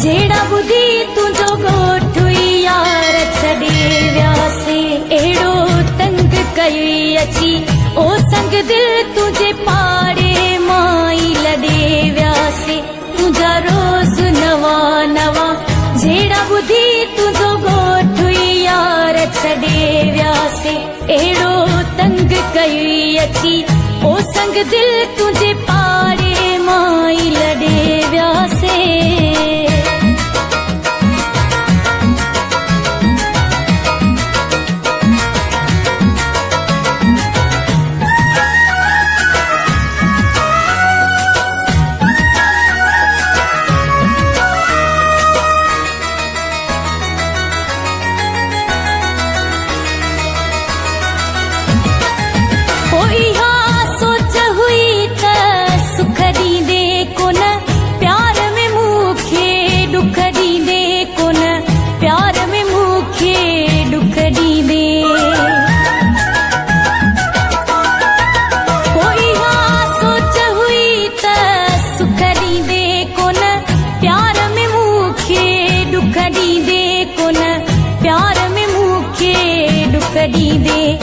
जेड़ा बुधी तुझो गोठ यार छड़े व्यासे एड़ो तंग कई अची ओ संग दिल तुझे पाड़े माई लड़े व्यासे तुझा रोज नवा नवा जेड़ा बुधी तुझो गोठ यार छड़े व्यासे एड़ो तंग कई अची ओ संग दिल तुझे पाड़े माई लड़े व्यासे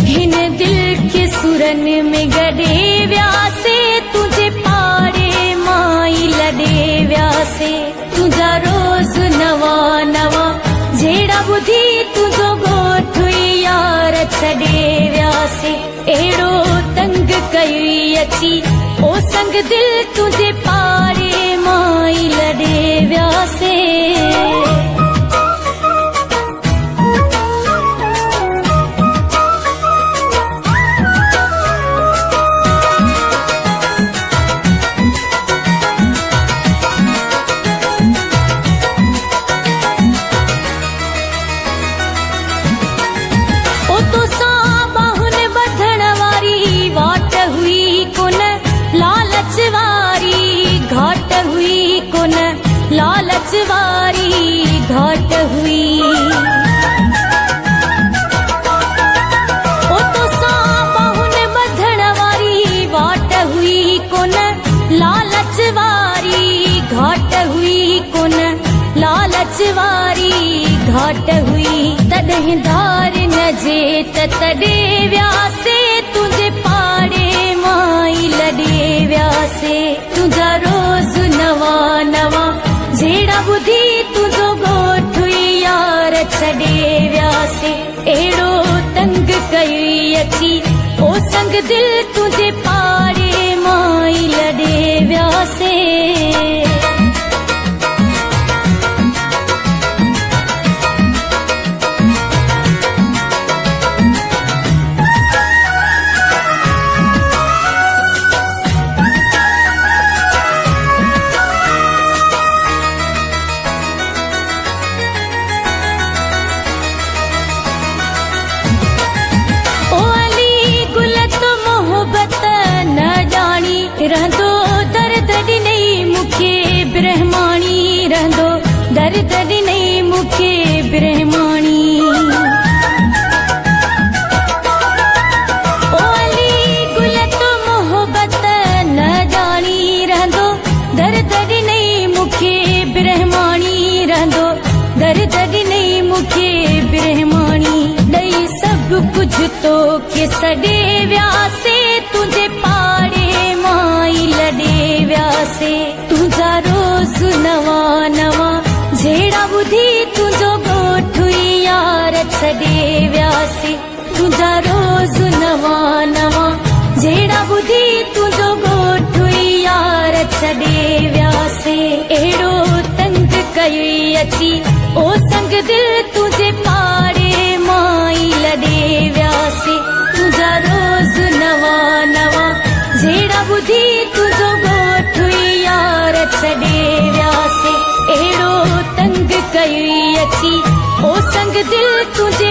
हिन दिल के सुरन में गड़े व्यासे तुझे पाड़े माई लड़े व्यासे तुझा रोज नवा नवा जेड़ा बुधी तुझो गोठ यार छड़े व्यासे एड़ो तंग कई अची ओ संग दिल तुझे पाड़े माई लड़े व्यासे लालच वारी घाट हुई ओ तो साहुन बधण वारी वाट हुई कोन लालच वारी घाट हुई कोन लालच वारी घाट हुई तॾहिं धार न जे तॾे व्यासे तुझे पाड़े माई लॾे व्यासे तुझा रोज नवा नवा जेड़ा बुधी तुझो गोठ यार छड़े व्यासे एड़ो तंग कई अची ओ संग दिल तुझे पाड़े माई लड़े व्यासे रहंदो दर्द ॾिनई मूंखे ब्रह्माणी रहंदो दर्द ॾिनई मूंखे ब्रह्माणी ओ अली गुल तो मोहबत न जानी रहंदो दर्द ॾिनई मूंखे ब्रह्माणी रहंदो दर्द ॾिनई मूंखे ब्रह्माणी ॾेई सभु कुझु तो के सॾे व्यासे तुझे पाड़े माई लड़े व्यासे तुझा रोज नवा नवा जेड़ा बुधी तुझो गोठ यार छड़े व्यासे तुझा रोज नवा नवा जेड़ा बुधी तुझो गोठ यार छड़े व्यासे एड़ो तंग कई अची ओ संग दिल तुझे पाड़े माई लड़े व्यासे तुझा रोज नवा नवा जेड़ा बुधी तुझो गोठ यार छड़े व्यासे एड़ो तंग कई अची ओ संग दिल तुझे